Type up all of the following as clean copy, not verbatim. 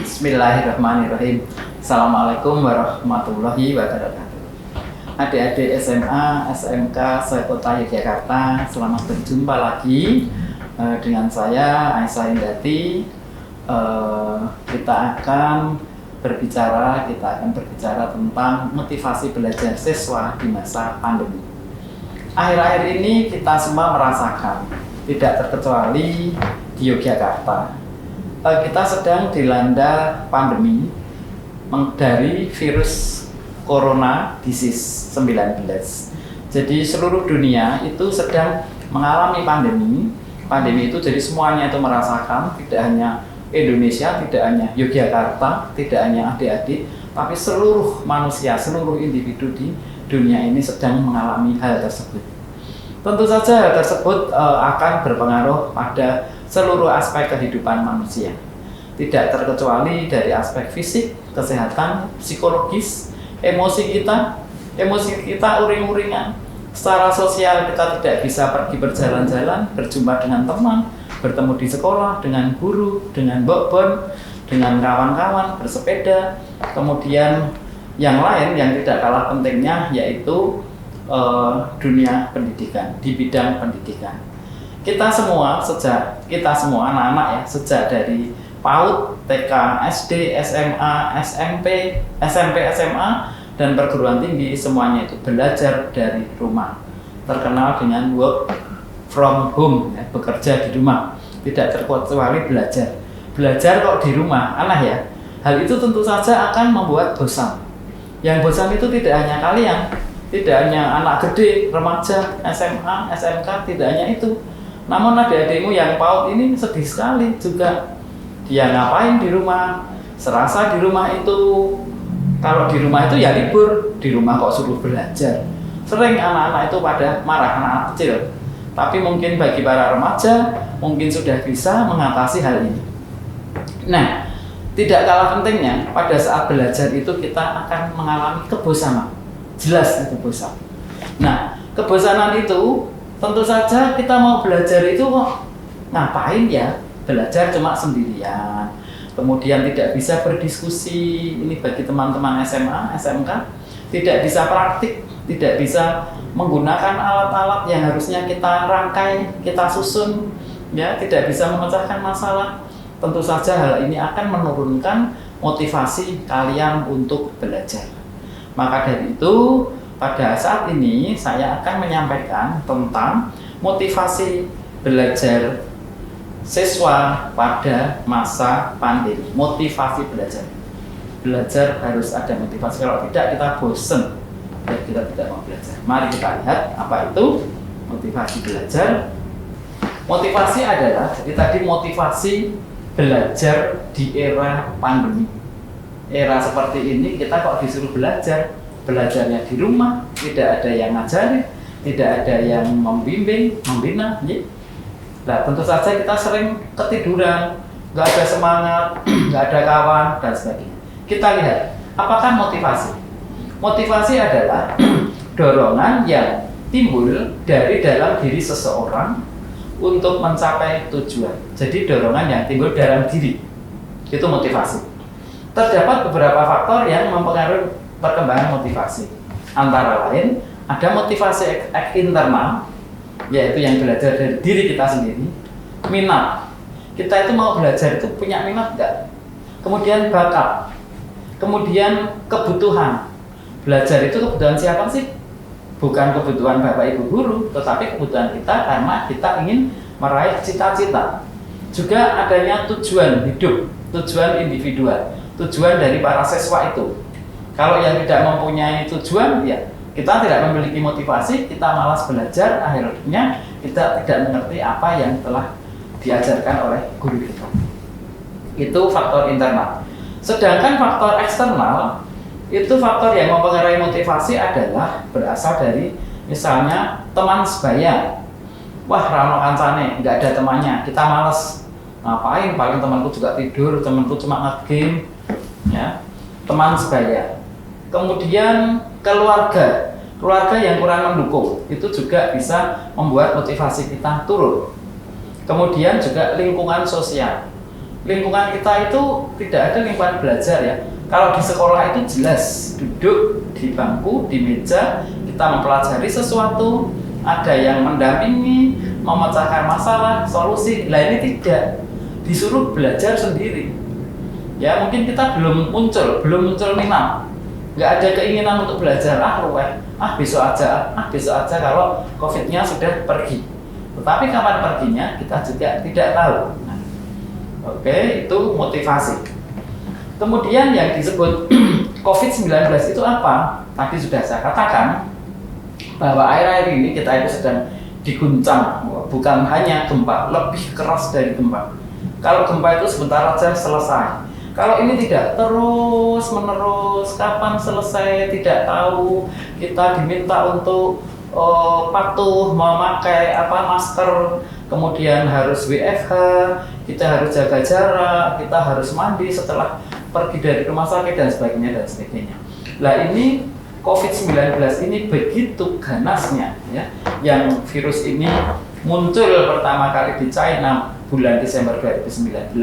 Bismillahirrahmanirrahim. Assalamualaikum warahmatullahi wabarakatuh. Adik-adik SMA, SMK sekota Yogyakarta, selamat berjumpa lagi dengan saya Aisyah Indati. Kita akan berbicara tentang motivasi belajar siswa di masa pandemi. Akhir-akhir ini kita semua merasakan, tidak terkecuali di Yogyakarta, kita sedang dilanda pandemi dari virus corona disease 19. Jadi seluruh dunia itu sedang mengalami pandemi. Pandemi itu jadi semuanya itu merasakan, tidak hanya Indonesia, tidak hanya Yogyakarta, tidak hanya adik-adik, tapi seluruh manusia, seluruh individu di dunia ini sedang mengalami hal tersebut. Tentu saja hal tersebut akan berpengaruh pada seluruh aspek kehidupan manusia, tidak terkecuali dari aspek fisik, kesehatan, psikologis, emosi kita uring-uringan. Secara sosial kita tidak bisa pergi berjalan-jalan, berjumpa dengan teman, bertemu di sekolah, dengan guru, dengan bokbon, dengan kawan-kawan, bersepeda. Kemudian yang lain yang tidak kalah pentingnya yaitu dunia pendidikan, di bidang pendidikan. Kita semua anak-anak ya, sejak dari PAUD, TK, SD, SMA, SMP, SMA, dan perguruan tinggi, semuanya itu belajar dari rumah. Terkenal dengan work from home, ya, bekerja di rumah. Tidak terkecuali belajar. Belajar kok di rumah, aneh ya. Hal itu tentu saja akan membuat bosan. Yang bosan itu tidak hanya kalian, tidak hanya anak gede, remaja, SMA, SMK, tidak hanya itu. Namun adik-adikmu yang PAUD ini sedih sekali juga. Dia ngapain di rumah? Serasa di rumah itu, kalau di rumah itu ya libur, di rumah kok suruh belajar. Sering anak-anak itu pada marah, anak-anak kecil. Tapi mungkin bagi para remaja, mungkin sudah bisa mengatasi hal ini. Nah, tidak kalah pentingnya, pada saat belajar itu kita akan mengalami kebosanan. Jelas itu bosan. Nah, kebosanan itu tentu saja kita mau belajar itu kok ngapain ya? Belajar cuma sendirian. Kemudian tidak bisa berdiskusi, ini bagi teman-teman SMA, SMK, tidak bisa praktik, tidak bisa menggunakan alat-alat yang harusnya kita rangkai, kita susun, ya, tidak bisa memecahkan masalah. Tentu saja hal ini akan menurunkan motivasi kalian untuk belajar. Maka dari itu, pada saat ini saya akan menyampaikan tentang motivasi belajar siswa pada masa pandemi. Motivasi belajar. Belajar harus ada motivasi, kalau tidak kita bosen dan kita tidak mau belajar. Mari kita lihat apa itu motivasi belajar. Motivasi adalah, jadi tadi motivasi belajar di era pandemi. Era seperti ini kita kok disuruh belajar, belajarnya di rumah, tidak ada yang ngajarin, tidak ada yang membimbing, membina. Nah, tentu saja kita sering ketiduran, nggak ada semangat, nggak ada kawan, dan sebagainya. Kita lihat, apakah motivasi? Motivasi adalah dorongan yang timbul dari dalam diri seseorang untuk mencapai tujuan. Jadi dorongan yang timbul dalam diri, itu motivasi. Terdapat beberapa faktor yang mempengaruhi perkembangan motivasi. Antara lain, ada motivasi internal, yaitu yang belajar dari diri kita sendiri. Minat, kita itu mau belajar itu punya minat enggak? Kemudian bakat, kemudian kebutuhan. Belajar itu kebutuhan siapa sih? Bukan kebutuhan Bapak Ibu guru, tetapi kebutuhan kita karena kita ingin meraih cita-cita. Juga adanya tujuan hidup, tujuan individual, tujuan dari para siswa itu. Kalau yang tidak mempunyai tujuan, ya kita tidak memiliki motivasi, kita malas belajar, akhirnya kita tidak mengerti apa yang telah diajarkan oleh guru kita. Itu faktor internal. Sedangkan faktor eksternal, itu faktor yang mempengaruhi motivasi adalah berasal dari misalnya teman sebaya. Wah, rano kancane, nggak ada temannya, kita malas. Ngapain? Paling temanku juga tidur, temanku cuma nge-game, ya. Teman sebaya. Kemudian keluarga yang kurang mendukung, itu juga bisa membuat motivasi kita turun. Kemudian juga lingkungan sosial. lingkungan kita itu tidak ada lingkungan belajar ya. Kalau di sekolah itu jelas duduk di bangku, di meja, kita mempelajari sesuatu, ada yang mendampingi, memecahkan masalah, solusi. Lah ini tidak, disuruh belajar sendiri. Ya mungkin kita belum muncul minat, nggak ada keinginan untuk belajar. Besok aja kalau COVID-nya sudah pergi. Tetapi kapan perginya kita juga tidak tahu. Oke, itu motivasi. Kemudian yang disebut COVID-19 itu apa? Tadi sudah saya katakan bahwa akhir-akhir ini kita itu sedang diguncang, bukan hanya gempa, lebih keras dari gempa. Kalau gempa itu sebentar saja selesai. Kalau ini tidak, terus menerus, kapan selesai tidak tahu. Kita diminta untuk patuh memakai masker, kemudian harus WFH, kita harus jaga jarak, kita harus mandi setelah pergi dari rumah sakit dan sebagainya. Lah ini COVID-19 ini begitu ganasnya ya, yang virus ini muncul pertama kali di China bulan Desember 2019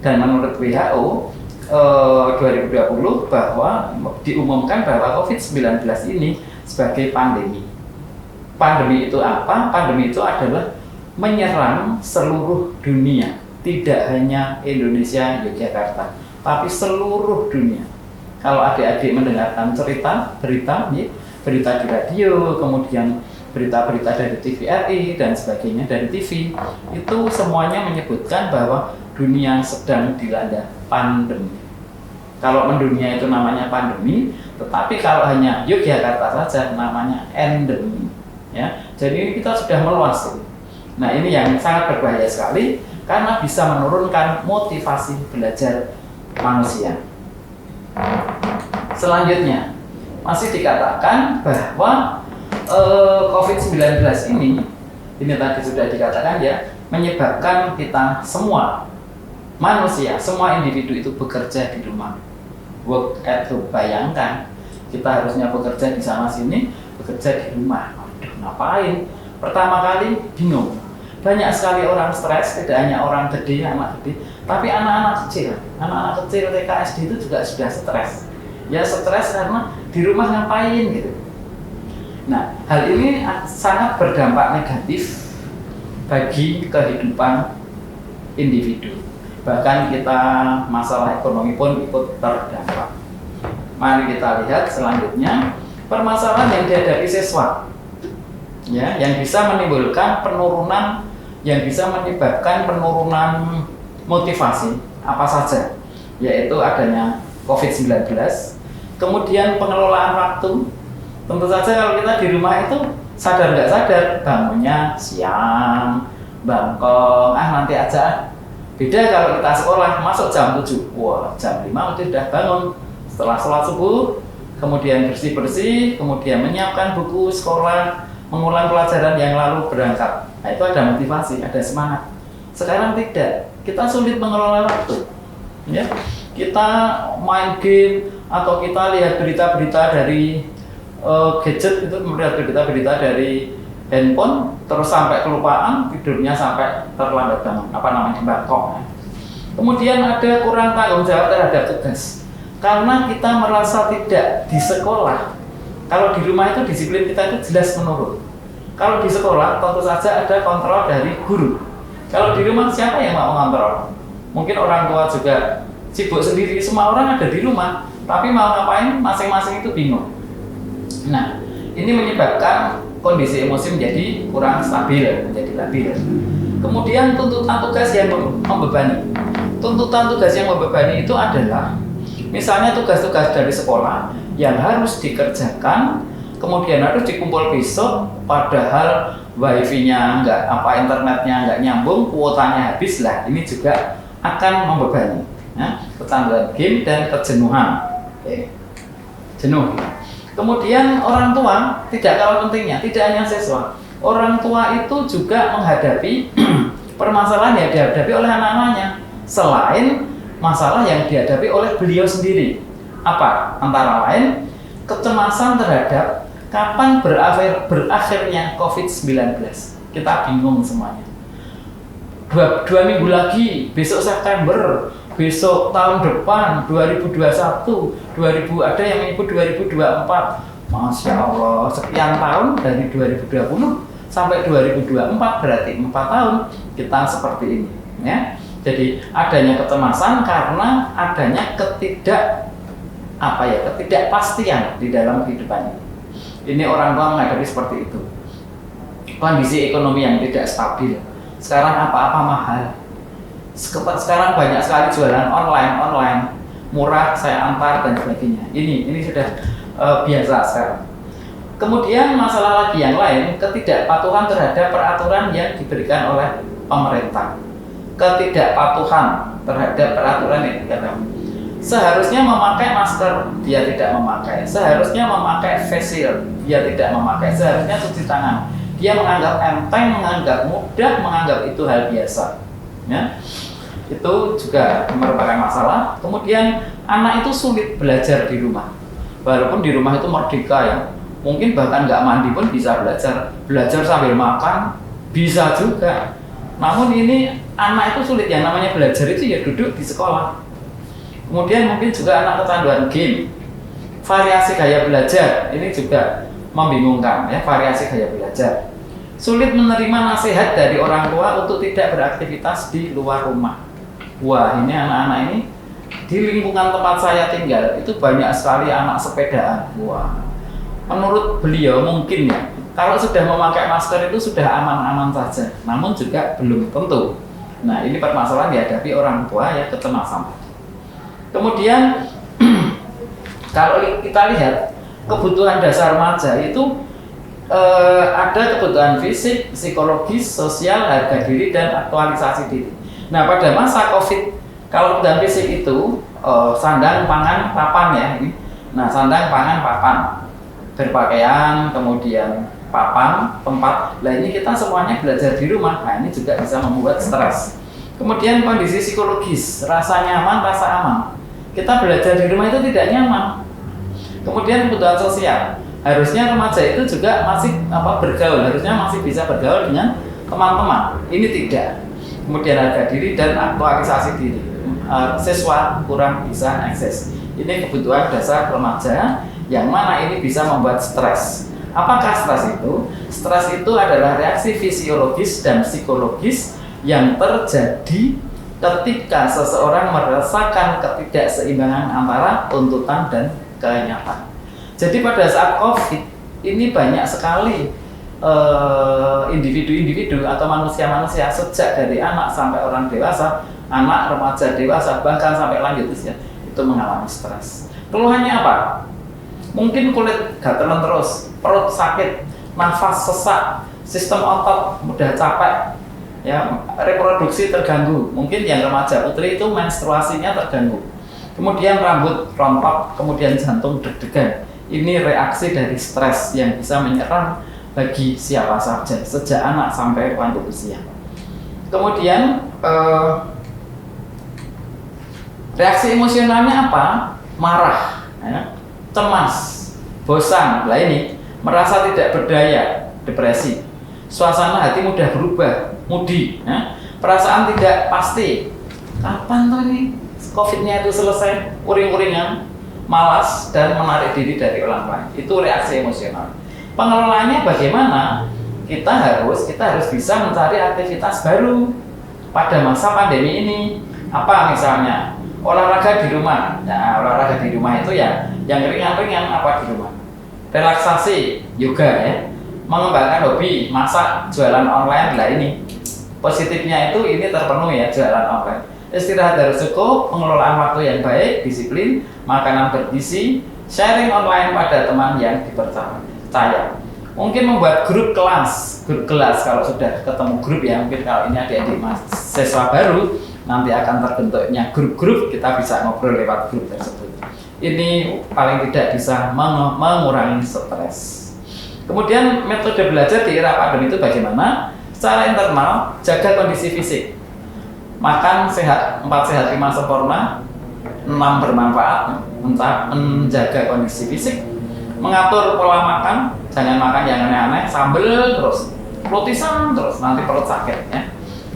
dan menurut WHO 2020 bahwa diumumkan bahwa COVID-19 ini sebagai pandemi. Pandemi itu apa? Pandemi itu adalah menyerang seluruh dunia, tidak hanya Indonesia, Yogyakarta, tapi seluruh dunia. Kalau adik-adik mendengarkan berita di radio, kemudian berita-berita dari TVRI dan sebagainya dari TV, itu semuanya menyebutkan bahwa dunia sedang dilanda pandemi. Kalau mendunia itu namanya pandemi, tetapi kalau hanya Yogyakarta saja namanya endemi. Ya, jadi kita sudah meluas. Nah ini yang sangat berbahaya sekali karena bisa menurunkan motivasi belajar manusia. Selanjutnya masih dikatakan bahwa COVID-19 ini tadi sudah dikatakan ya, menyebabkan kita semua manusia, semua individu itu bekerja di rumah. Work at home. Bayangkan kita harusnya bekerja di sana sini, bekerja di rumah. Waduh, ngapain? Pertama kali bingung. Banyak sekali orang stres, tidak hanya orang gede, anak gede, tapi anak-anak kecil TK SD itu juga sudah stres. Ya stres karena di rumah ngapain gitu. Nah, hal ini sangat berdampak negatif bagi kehidupan individu. Bahkan kita masalah ekonomi pun ikut terdampak. Mari kita lihat selanjutnya permasalahan yang dihadapi siswa. Ya, yang bisa menimbulkan penurunan, yang bisa menyebabkan penurunan motivasi apa saja, yaitu adanya COVID-19, kemudian pengelolaan waktu. Tentu saja kalau kita di rumah itu sadar nggak sadar bangunnya siang, bangkong, nanti aja. Beda kalau kita sekolah masuk jam 7, jam 5 sudah bangun setelah sholat subuh, kemudian bersih-bersih, kemudian menyiapkan buku sekolah, mengulang pelajaran yang lalu berangkat. Nah, itu ada motivasi, ada semangat. Sekarang tidak, kita sulit mengelola waktu. Ya, kita main game atau kita lihat berita-berita dari gadget, itu melihat berita-berita dari handphone, terus sampai kelupaan, tidurnya sampai terlambat bangun, bangkok. Kemudian ada kurang tanggung jawab terhadap tugas, karena kita merasa tidak di sekolah. Kalau di rumah itu disiplin kita itu jelas menurun. Kalau di sekolah tentu saja ada kontrol dari guru. Kalau di rumah siapa yang mau mengontrol? Mungkin orang tua juga sibuk sendiri, semua orang ada di rumah, tapi mau ngapain masing-masing itu bingung. Nah, ini menyebabkan kondisi emosi menjadi kurang stabil, menjadi labil. Kemudian tuntutan tugas yang membebani. Tuntutan tugas yang membebani itu adalah misalnya tugas-tugas dari sekolah yang harus dikerjakan, kemudian harus dikumpul besok, padahal wifi-nya internetnya nggak nyambung, kuotanya habis lah. Ini juga akan membebani. Kecanduan game dan kejenuhan. Jenuh. Kemudian orang tua tidak kalah pentingnya, tidak hanya siswa. Orang tua itu juga menghadapi permasalahan yang dihadapi oleh anak-anaknya, selain masalah yang dihadapi oleh beliau sendiri. Apa? Antara lain kecemasan terhadap kapan berakhirnya COVID-19. Kita bingung semuanya. dua minggu lagi, besok September, besok tahun depan 2021, 2000 ada yang menyebut 2024. Masya Allah, sekian tahun dari 2020 sampai 2024 berarti 4 tahun kita seperti ini, ya. Jadi adanya kecemasan karena adanya ketidakpastian di dalam kehidupan ini. Ini orang tua menghadapi seperti itu. Kondisi ekonomi yang tidak stabil. Sekarang apa-apa mahal. Sekarang banyak sekali jualan online, murah, saya antar dan sebagainya. Ini sudah biasa sekarang. Kemudian masalah lagi yang lain, ketidakpatuhan terhadap peraturan yang diberikan oleh pemerintah. Ketidakpatuhan terhadap peraturan yang diberikan. Seharusnya memakai masker, dia tidak memakai. Seharusnya memakai face shield, dia tidak memakai. Seharusnya cuci tangan, dia menganggap enteng, menganggap mudah, menganggap itu hal biasa. Ya. Itu juga merupakan masalah. Kemudian anak itu sulit belajar di rumah. Walaupun di rumah itu merdeka ya, mungkin bahkan nggak mandi pun bisa belajar sambil makan bisa juga. Namun ini anak itu sulit, yang namanya belajar itu ya duduk di sekolah. Kemudian mungkin juga anak kecanduan game, variasi gaya belajar ini juga membingungkan ya, variasi gaya belajar. Sulit menerima nasihat dari orang tua untuk tidak beraktivitas di luar rumah. Wah, ini anak-anak ini di lingkungan tempat saya tinggal itu banyak sekali anak sepedaan. Wah, menurut beliau mungkin ya, kalau sudah memakai masker itu sudah aman-aman saja, namun juga belum tentu. Nah, ini permasalahan dihadapi orang tua ya, kecemasan. Kemudian kalau kita lihat kebutuhan dasar remaja itu ada kebutuhan fisik, psikologis, sosial, harga diri, dan aktualisasi diri. Nah, pada masa COVID, kalau kebutuhan fisik itu sandang, pangan, papan ya ini. Nah, sandang, pangan, papan, berpakaian, kemudian papan, tempat. Nah, ini kita semuanya belajar di rumah. Nah, ini juga bisa membuat stres. Kemudian kondisi psikologis, rasa nyaman, rasa aman. Kita belajar di rumah itu tidak nyaman. Kemudian kebutuhan sosial, harusnya remaja itu juga masih bergaul, harusnya masih bisa bergaul dengan teman-teman. Ini tidak. Kemudian harga diri dan aktualisasi diri. Siswa kurang bisa akses. Ini kebutuhan dasar remaja yang mana ini bisa membuat stres. Apakah stres itu? Stres itu adalah reaksi fisiologis dan psikologis yang terjadi ketika seseorang merasakan ketidakseimbangan antara tuntutan dan kenyataan. Jadi pada saat COVID ini banyak sekali individu-individu atau manusia-manusia sejak dari anak sampai orang dewasa, anak, remaja, dewasa, bahkan sampai lanjut usia itu mengalami stres. Keluhannya apa? Mungkin kulit gatelan terus, perut sakit, nafas sesak, sistem otot mudah capek, ya, reproduksi terganggu. Mungkin yang remaja putri itu menstruasinya terganggu. Kemudian rambut rontok, kemudian jantung deg-degan. Ini reaksi dari stres yang bisa menyerang bagi siapa saja, sejak anak sampai lanjut usia. Kemudian reaksi emosionalnya apa? Marah, ya, cemas, bosan. Nah ini merasa tidak berdaya, depresi. Suasana hati mudah berubah, moody, ya. Perasaan tidak pasti. Kapan tuh ini COVID-nya itu selesai? Uring-uringan, malas, dan menarik diri dari orang lain. Itu reaksi emosional. Pengelolaannya bagaimana? Kita harus bisa mencari aktivitas baru pada masa pandemi ini. Apa misalnya? Olahraga di rumah. Nah, olahraga di rumah itu ya yang ringan-ringan apa di rumah. Relaksasi, yoga ya. Mengembangkan hobi, masak, jualan online. Lah ini positifnya itu ini terpenuhi ya, jualan online. Istirahat harus cukup, pengelolaan waktu yang baik, disiplin, makanan bergizi, sharing online pada teman yang dipercaya. Mungkin membuat grup kelas kalau sudah ketemu grup ya, mungkin kalau ini adik-adik mahasiswa baru nanti akan terbentuknya grup-grup, kita bisa ngobrol lewat grup tersebut. Ini paling tidak bisa mengurangi stres. Kemudian metode belajar di era pandemi itu bagaimana? Secara internal, jaga kondisi fisik. Makan sehat, 4 sehat 5 sempurna, 6 bermanfaat, menjaga kondisi fisik, mengatur pola makan, jangan makan yang aneh-aneh, sambel terus, rotisan terus, nanti perut sakit ya.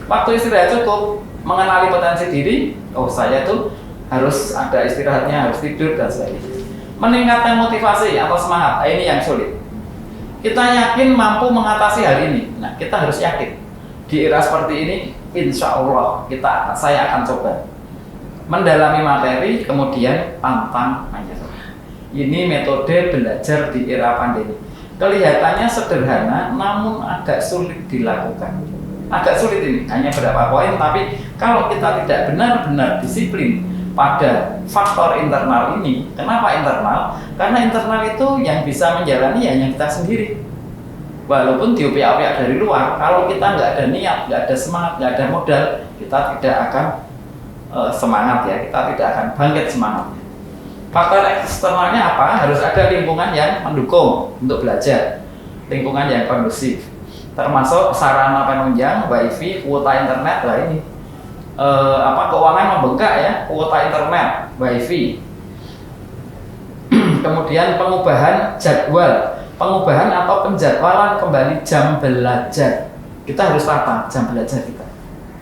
Waktu istirahat cukup, mengenali potensi diri, oh saya tuh harus ada istirahatnya, harus tidur dan sebagainya. Meningkatkan motivasi atau semangat, ini yang sulit. Kita yakin mampu mengatasi hal ini. Nah, kita harus yakin di era seperti ini, insya Allah saya akan coba mendalami materi, kemudian pantang menyerah. Ini metode belajar di era pandemi. Kelihatannya sederhana, namun agak sulit dilakukan. Agak sulit ini, hanya beberapa poin, tapi kalau kita tidak benar-benar disiplin pada faktor internal ini. Kenapa internal? Karena internal itu yang bisa menjalani hanya kita sendiri. Walaupun diopiak-opiak dari luar, kalau kita nggak ada niat, nggak ada semangat, nggak ada modal, kita tidak akan semangat ya, kita tidak akan bangkit semangatnya. Faktor eksternalnya apa? Harus ada lingkungan yang mendukung untuk belajar, lingkungan yang kondusif, termasuk sarana penunjang, wifi, kuota internet lah ini. Keuangan membengkak ya, kuota internet, wifi. Kemudian pengubahan jadwal, pengubahan atau penjadwalan kembali jam belajar. Kita harus tata jam belajar kita.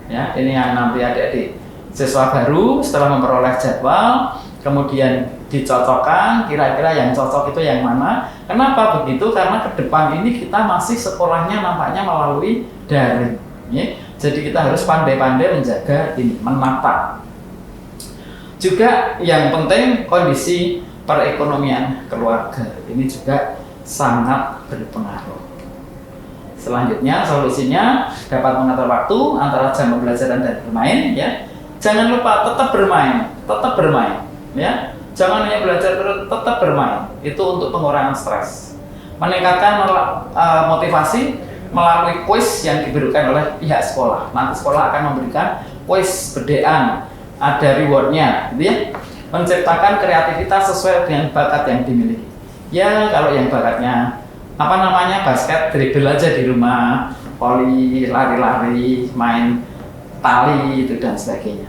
Ya, ini yang nanti adik-adik siswa baru setelah memperoleh jadwal, kemudian dicocokkan kira-kira yang cocok itu yang mana. Kenapa begitu? Karena ke depan ini kita masih sekolahnya nampaknya melalui daring. Ya. Jadi kita harus pandai-pandai menjaga ini, menata. Juga yang penting kondisi perekonomian keluarga ini juga sangat berpengaruh. Selanjutnya solusinya dapat mengatur waktu antara jam pembelajaran dan bermain ya. Jangan lupa tetap bermain ya. Jangan hanya belajar terus, tetap bermain. Itu untuk pengurangan stres. Meningkatkan motivasi melalui kuis yang diberikan oleh pihak sekolah. Nanti sekolah akan memberikan kuis berdean, ada rewardnya, gitu ya. Menciptakan kreativitas sesuai dengan bakat yang dimiliki. Ya, kalau yang bakatnya basket, dribble aja di rumah, voli, lari-lari, main tali itu dan sebagainya.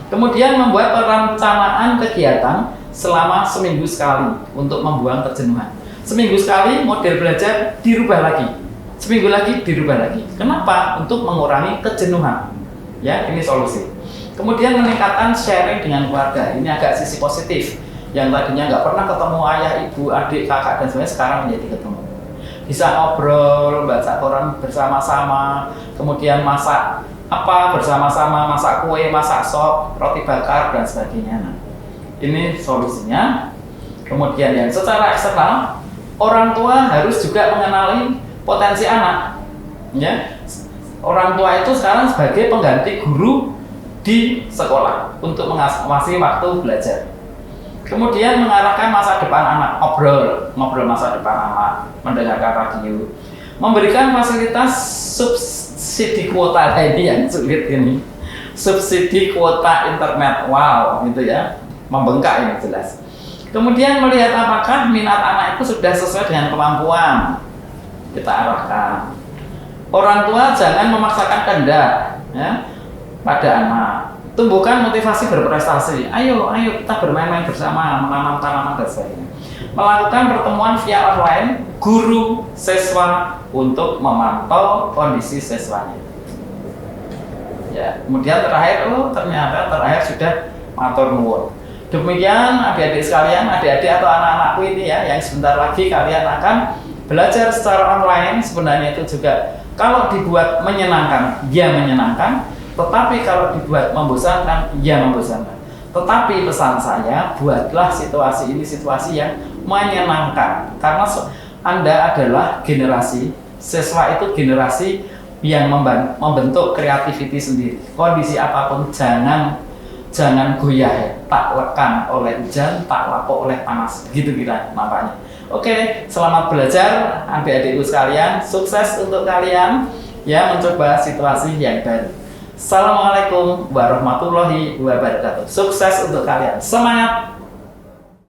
Kemudian membuat perencanaan kegiatan selama seminggu sekali untuk membuang kejenuhan. Seminggu sekali model belajar dirubah lagi, seminggu lagi dirubah lagi. Kenapa? Untuk mengurangi kejenuhan. Ya, ini solusi. Kemudian meningkatkan sharing dengan keluarga. Ini agak sisi positif. Yang tadinya nggak pernah ketemu ayah, ibu, adik, kakak dan sebagainya sekarang menjadi ketemu. Bisa ngobrol, baca koran bersama-sama, kemudian masak bersama-sama, masak kue, masak sop, roti bakar dan sebagainya. Nah, ini solusinya. Kemudian yang secara eksternal, orang tua harus juga mengenali potensi anak. Ya, orang tua itu sekarang sebagai pengganti guru di sekolah untuk mengawasi waktu belajar. Kemudian mengarahkan masa depan anak, ngobrol masa depan anak, mendengarkan radio, memberikan fasilitas subsidi kuota ini yang sulit ini, subsidi kuota internet, wow, gitu ya, membengkak ini jelas. Kemudian melihat apakah minat anak itu sudah sesuai dengan kemampuan, kita arahkan. Orang tua jangan memaksakan kehendak ya, pada anak. Tumbuhkan motivasi berprestasi. Ayo kita bermain-main bersama, menanam tanaman dan sebagainya. Melakukan pertemuan via online guru siswa untuk memantau kondisi siswanya. Ya, kemudian ternyata terakhir sudah matur nuwun. Demikian adik-adik sekalian, adik-adik atau anak-anakku ini ya, yang sebentar lagi kalian akan belajar secara online. Sebenarnya itu juga kalau dibuat menyenangkan, ya menyenangkan. Tetapi kalau dibuat membosankan, ya membosankan. Tetapi pesan saya, buatlah situasi ini situasi yang menyenangkan. Karena Anda adalah generasi, siswa itu generasi yang membentuk kreativiti sendiri. Kondisi apapun jangan goyah ya. Tak lekang oleh hujan, tak lapuk oleh panas. Gitu kira nampaknya. Oke, selamat belajar adik-adikku sekalian. Sukses untuk kalian ya mencoba situasi yang baru. Assalamualaikum warahmatullahi wabarakatuh. Sukses untuk kalian. Semangat!